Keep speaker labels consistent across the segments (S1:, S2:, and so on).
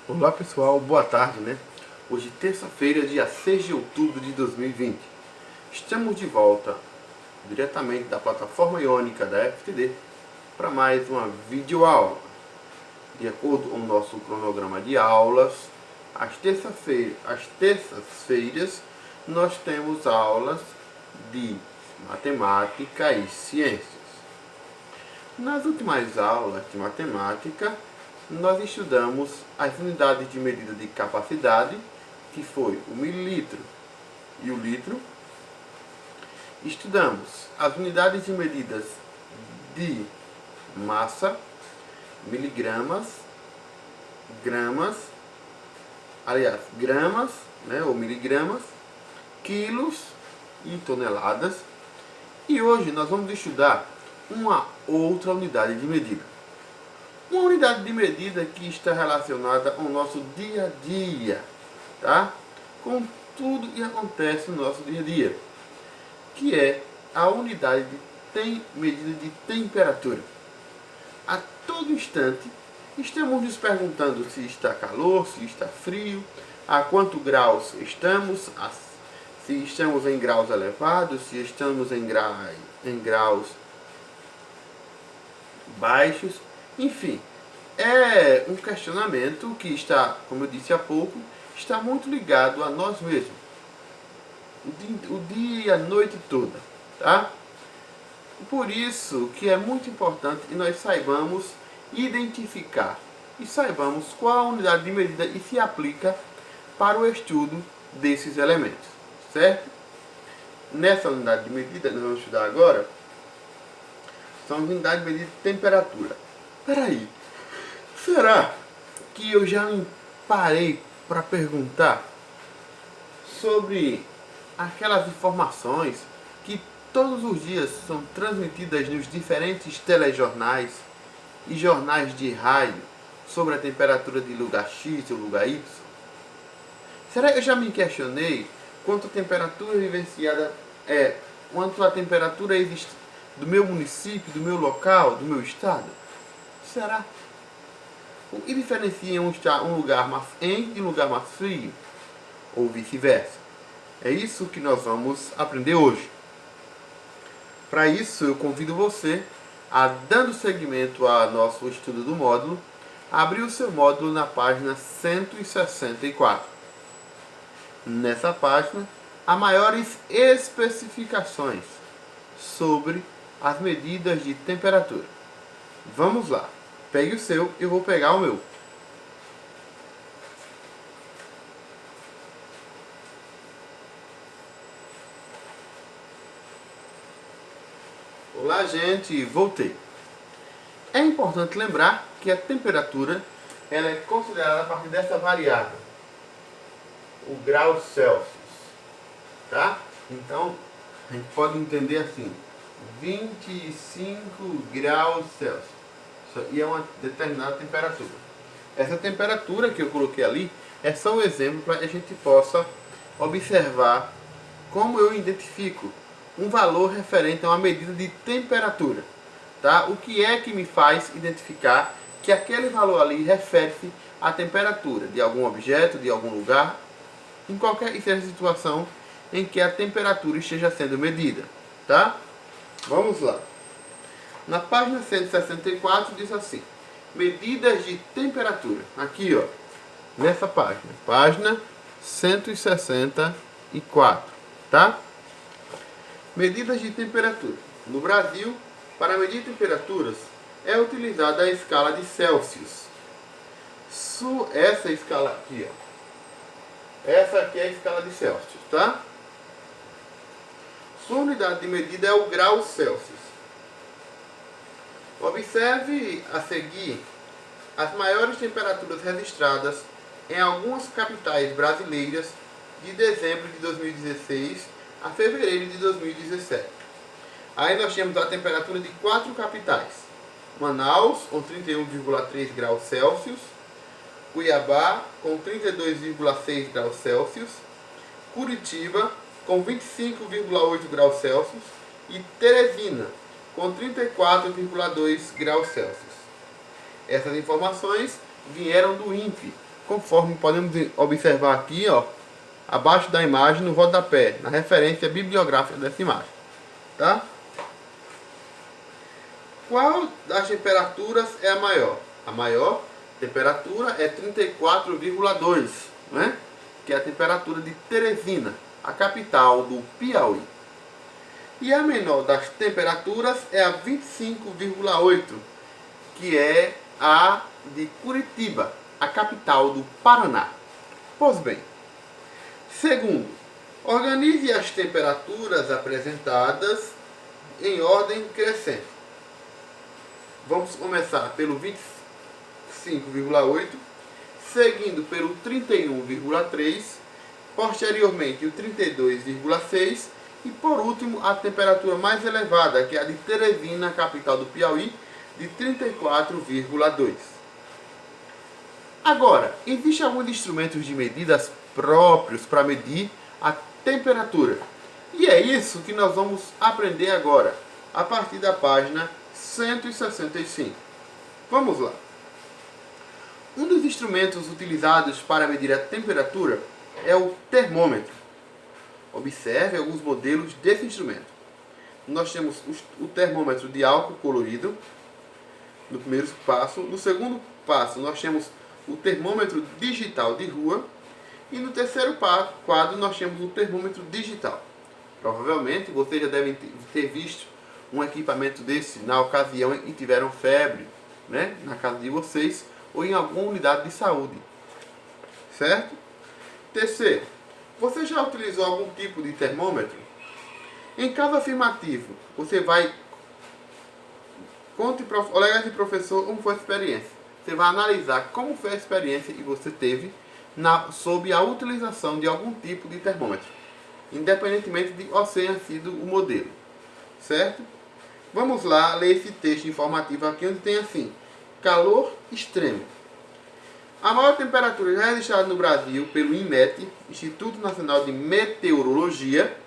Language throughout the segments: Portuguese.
S1: Olá pessoal, boa tarde, né? Hoje terça-feira, dia 6 de outubro de 2020. Estamos de volta diretamente da plataforma iônica da FTD para mais uma videoaula. De acordo com o nosso cronograma de aulas, às terças-feiras nós temos aulas de matemática e ciências. Nas últimas aulas de matemática, nós estudamos as unidades de medida de capacidade, que foi o mililitro e o litro. Estudamos as unidades de medidas de massa, miligramas, gramas, gramas, né, ou miligramas, quilos e toneladas. E hoje nós vamos estudar uma outra unidade de medida. Uma unidade de medida que está relacionada ao nosso dia a dia, tá? Com tudo que acontece no nosso dia a dia, que é a unidade de medida de temperatura. A todo instante estamos nos perguntando se está calor, se está frio, a quantos graus estamos, se estamos em graus elevados, se estamos em graus baixos, enfim, é um questionamento que está, como eu disse há pouco, está muito ligado a nós mesmos, o dia, a noite toda, tá? Por isso que é muito importante que nós saibamos identificar e saibamos qual a unidade de medida e se aplica para o estudo desses elementos, certo? Nessa unidade de medida, nós vamos estudar agora, são unidades de medida de temperatura. Peraí, será que eu já me parei para perguntar sobre aquelas informações que todos os dias são transmitidas nos diferentes telejornais e jornais de rádio sobre a temperatura de lugar X ou lugar Y? Será que eu já me questionei quanto a temperatura vivenciada quanto a temperatura existe do meu município, do meu local, do meu estado? Será? O que diferencia um lugar mais quente e um lugar mais frio? Ou vice-versa? É isso que nós vamos aprender hoje. Para isso, eu convido você a, dando seguimento ao nosso estudo do módulo, abrir o seu módulo na página 164. Nessa página, há maiores especificações sobre as medidas de temperatura. Vamos lá. Pegue o seu e eu vou pegar o meu. Olá, gente, voltei. É importante lembrar que a temperatura ela é considerada a partir dessa variável, o grau Celsius, tá? Então, a gente pode entender assim, 25 graus Celsius. Isso aí é uma determinada temperatura. Essa temperatura que eu coloquei ali é só um exemplo para que a gente possa observar como eu identifico um valor referente a uma medida de temperatura, tá? O que é que me faz identificar que aquele valor ali refere-se à temperatura de algum objeto, de algum lugar, em qualquer situação em que a temperatura esteja sendo medida, tá? Vamos lá. Na página 164 diz assim: medidas de temperatura. Aqui, ó, nessa página, página 164, tá? Medidas de temperatura. No Brasil, para medir temperaturas, é utilizada a escala de Celsius. Essa escala aqui, ó. Essa aqui é a escala de Celsius, tá? Sua unidade de medida é o grau Celsius. Observe a seguir as maiores temperaturas registradas em algumas capitais brasileiras de dezembro de 2016 a fevereiro de 2017. Aí nós temos a temperatura de 4 capitais: Manaus, com 31,3 graus Celsius, Cuiabá, com 32,6 graus Celsius, Curitiba, com 25,8 graus Celsius e Teresina, com 34,2 graus Celsius. Essas informações vieram do INPE, conforme podemos observar aqui, ó, abaixo da imagem, no rodapé, na referência bibliográfica dessa imagem. Tá? Qual das temperaturas é a maior? A maior temperatura é 34,2, né? Que é a temperatura de Teresina, a capital do Piauí. E a menor das temperaturas é a 25,8, que é a de Curitiba, a capital do Paraná. Pois bem, segundo, organize as temperaturas apresentadas em ordem crescente. Vamos começar pelo 25,8, seguindo pelo 31,3, posteriormente o 32,6 e por último a temperatura mais elevada, que é a de Teresina, capital do Piauí, de 34,2. Agora, existem alguns instrumentos de medidas próprios para medir a temperatura. E é isso que nós vamos aprender agora, a partir da página 165. Vamos lá. Um dos instrumentos utilizados para medir a temperatura é o termômetro. Observe alguns modelos desse instrumento. Nós temos o termômetro de álcool colorido, no primeiro passo. No segundo passo, nós temos o termômetro digital de rua. E no terceiro quadro, nós temos o termômetro digital. Provavelmente, vocês já devem ter visto um equipamento desse na ocasião em que tiveram febre, né, na casa de vocês ou em alguma unidade de saúde. Certo? Terceiro, você já utilizou algum tipo de termômetro? Em caso afirmativo, você vai conte para colegas de professor como foi a experiência. Você vai analisar como foi a experiência que você teve sob a utilização de algum tipo de termômetro, independentemente de qual tenha sido o modelo. Certo? Vamos lá ler esse texto informativo aqui, onde tem assim: calor extremo. A maior temperatura já registrada no Brasil pelo INMET, Instituto Nacional de Meteorologia,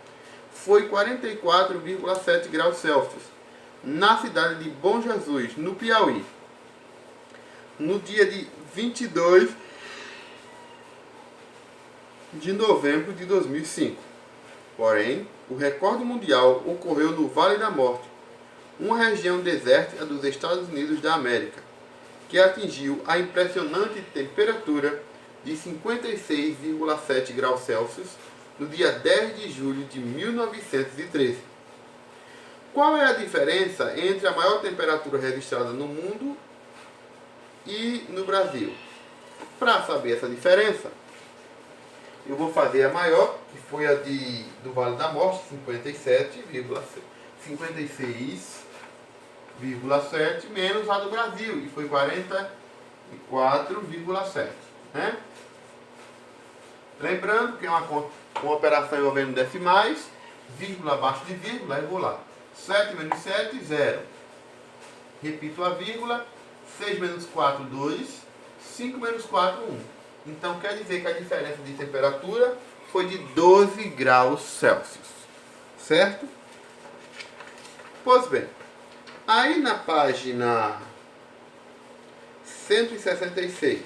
S1: foi 44,7 graus Celsius, na cidade de Bom Jesus, no Piauí, no dia de 22 de novembro de 2005. Porém, o recorde mundial ocorreu no Vale da Morte, uma região desértica dos Estados Unidos da América, que atingiu a impressionante temperatura de 56,7 graus Celsius no dia 10 de julho de 1913. Qual é a diferença entre a maior temperatura registrada no mundo e no Brasil? Para saber essa diferença, eu vou fazer a maior, que foi a do Vale da Morte, 56,7, menos a do Brasil, que foi 44,7. Né? Lembrando que é uma operação envolvendo decimais, vírgula abaixo de vírgula, eu vou lá. 7 menos 7, 0. Repito a vírgula. 6 menos 4, 2. 5 menos 4, 1. Então quer dizer que a diferença de temperatura foi de 12 graus Celsius. Certo? Pois bem, aí na página 166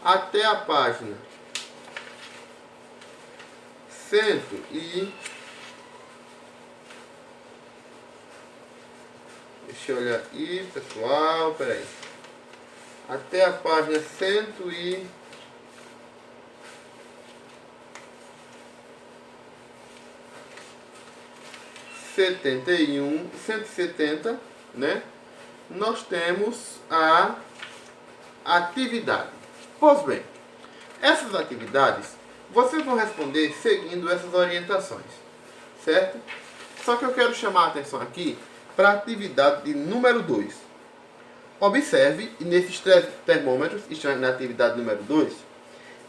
S1: até a página 100 e... Deixa eu olhar aqui, pessoal, peraí. Até a página 170, né? Nós temos a atividade. Pois bem, essas atividades vocês vão responder seguindo essas orientações, certo? Só que eu quero chamar a atenção aqui para a atividade de número 2. Observe, e nesses termômetros, na atividade número 2,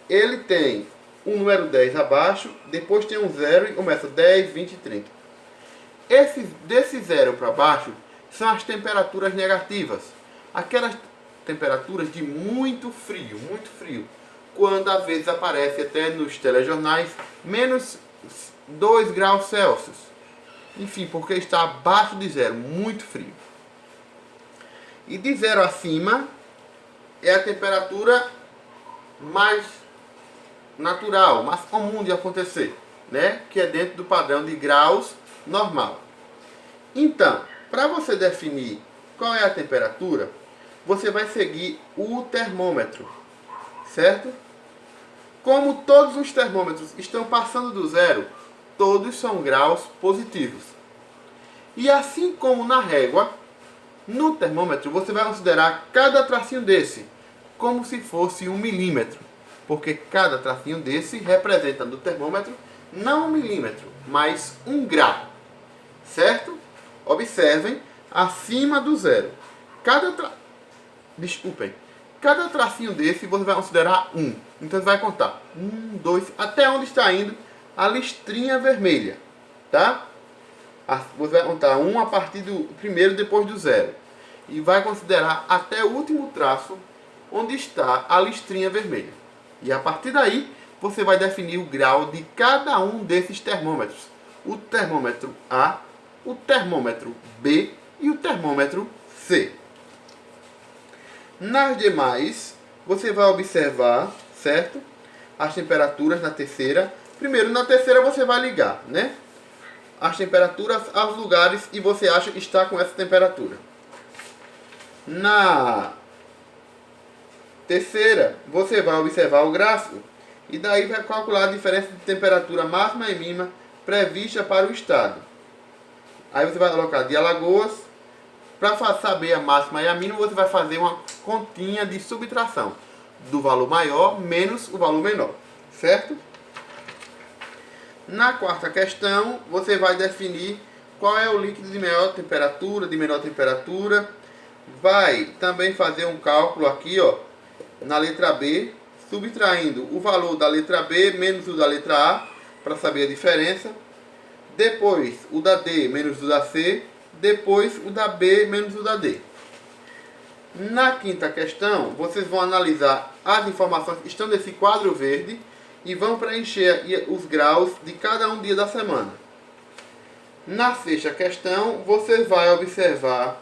S1: ele tem um número 10 abaixo, depois tem um 0 e começa 10, 20 e 30. Desse 0 para baixo são as temperaturas negativas, aquelas temperaturas de muito frio, quando às vezes aparece até nos telejornais menos 2 graus Celsius. Enfim, porque está abaixo de 0, muito frio. E de 0 acima é a temperatura mais natural, mais comum de acontecer, né? Que é dentro do padrão de graus normal. Então, para você definir qual é a temperatura, você vai seguir o termômetro, certo? Como todos os termômetros estão passando do zero, todos são graus positivos. E assim como na régua, no termômetro você vai considerar cada tracinho desse como se fosse 1 milímetro, porque cada tracinho desse representa no termômetro não 1 milímetro, mas 1 grau, certo? Observem, acima do zero. Cada tracinho desse você vai considerar 1. Então você vai contar 1, 2, até onde está indo a listrinha vermelha, tá? Você vai contar 1 a partir do primeiro depois do zero. E vai considerar até o último traço onde está a listrinha vermelha. E a partir daí você vai definir o grau de cada um desses termômetros. O termômetro A, o termômetro B e o termômetro C. Nas demais, você vai observar, certo? As temperaturas na terceira. Primeiro, na terceira você vai ligar, né? As temperaturas aos lugares e você acha que está com essa temperatura. Na terceira, você vai observar o gráfico e daí vai calcular a diferença de temperatura máxima e mínima prevista para o estado. Aí você vai colocar de Alagoas. Para saber a máxima e a mínima, você vai fazer uma continha de subtração do valor maior menos o valor menor, certo? Na quarta questão, você vai definir qual é o líquido de maior temperatura, de menor temperatura. Vai também fazer um cálculo aqui, ó, na letra B, subtraindo o valor da letra B menos o da letra A, para saber a diferença. Depois, o da D menos o da C. Depois, o da B menos o da D. Na quinta questão, vocês vão analisar as informações que estão nesse quadro verde e vão preencher os graus de cada um dia da semana. Na sexta questão, você vai observar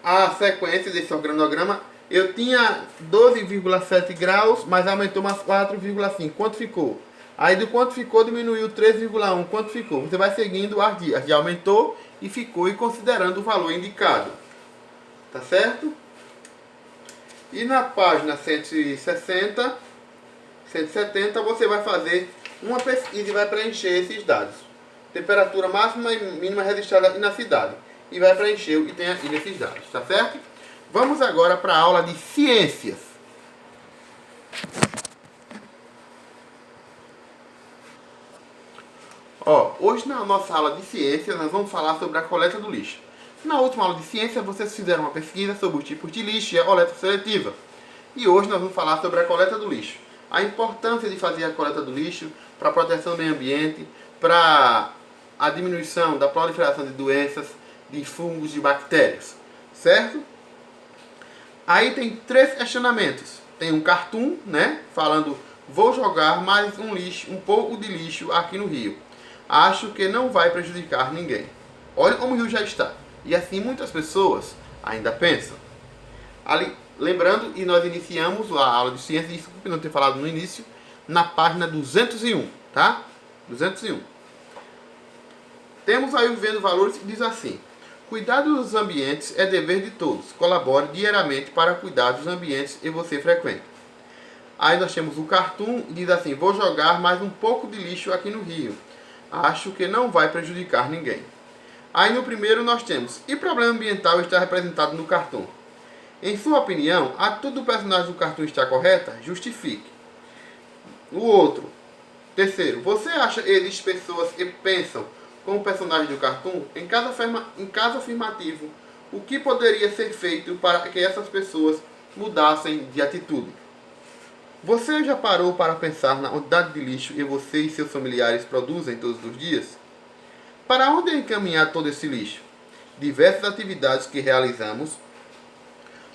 S1: a sequência desse organograma. Eu tinha 12,7 graus, mas aumentou mais 4,5. Quanto ficou? Aí do quanto ficou, diminuiu 3,1. Quanto ficou? Você vai seguindo as dias. Já aumentou e ficou e considerando o valor indicado. Tá certo? E na página 160, 170, você vai fazer uma pesquisa e vai preencher esses dados. Temperatura máxima e mínima registrada na cidade. E vai preencher e tem aqui nesses dados. Tá certo? Vamos agora para a aula de ciências. Hoje na nossa aula de ciência nós vamos falar sobre a coleta do lixo. Na última aula de ciência vocês fizeram uma pesquisa sobre os tipos de lixo e a coleta seletiva. E hoje nós vamos falar sobre a coleta do lixo. A importância de fazer a coleta do lixo para a proteção do meio ambiente, para a diminuição da proliferação de doenças, de fungos, de bactérias. Certo? Aí tem 3 questionamentos. Tem um cartoon, né? Falando, vou jogar mais um pouco de lixo aqui no rio. Acho que não vai prejudicar ninguém. Olha como o rio já está. E assim muitas pessoas ainda pensam. Ali, lembrando, e nós iniciamos a aula de ciência, desculpe não ter falado no início, na página 201, tá? 201. Temos aí o Vivendo Valores que diz assim: cuidado dos ambientes é dever de todos. Colabore diariamente para cuidar dos ambientes que você frequenta. Aí nós temos o cartoon que diz assim: vou jogar mais um pouco de lixo aqui no rio. Acho que não vai prejudicar ninguém. Aí no primeiro nós temos: e problema ambiental está representado no cartoon? Em sua opinião, a atitude do personagem do cartoon está correta? Justifique. O outro. Terceiro, você acha eles pessoas que pensam como personagem do cartoon? Em caso afirmativo, o que poderia ser feito para que essas pessoas mudassem de atitude? Você já parou para pensar na quantidade de lixo que você e seus familiares produzem todos os dias? Para onde é encaminhar todo esse lixo? Diversas atividades que realizamos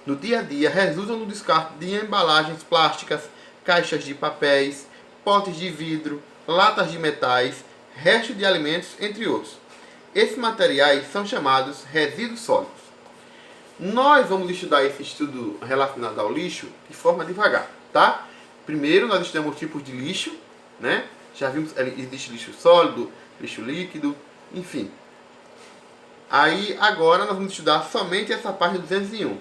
S1: no dia a dia resultam no descarte de embalagens plásticas, caixas de papéis, potes de vidro, latas de metais, restos de alimentos, entre outros. Esses materiais são chamados resíduos sólidos. Nós vamos estudar esse estudo relacionado ao lixo de forma devagar, tá? Primeiro nós estudamos tipos de lixo, né? Já vimos que existe lixo sólido, lixo líquido, enfim. Aí agora nós vamos estudar somente essa parte 201.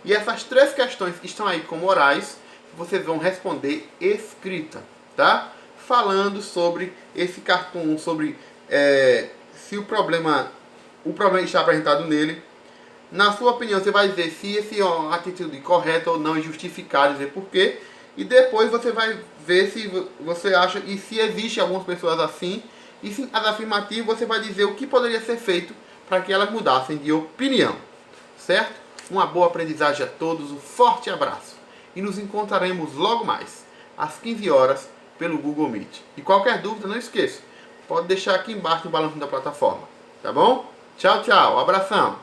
S1: E essas 3 questões que estão aí como orais, vocês vão responder escrita, tá? Falando sobre esse cartoon, sobre se o problema está apresentado nele. Na sua opinião, você vai dizer se essa é uma atitude correta ou não, e justificar, dizer por quê. E depois você vai ver se você acha e se existe algumas pessoas assim. E se as afirmativas, você vai dizer o que poderia ser feito para que elas mudassem de opinião. Certo? Uma boa aprendizagem a todos, um forte abraço. E nos encontraremos logo mais, às 15 horas, pelo Google Meet. E qualquer dúvida, não esqueça, pode deixar aqui embaixo no balanço da plataforma. Tá bom? Tchau, tchau. Abração.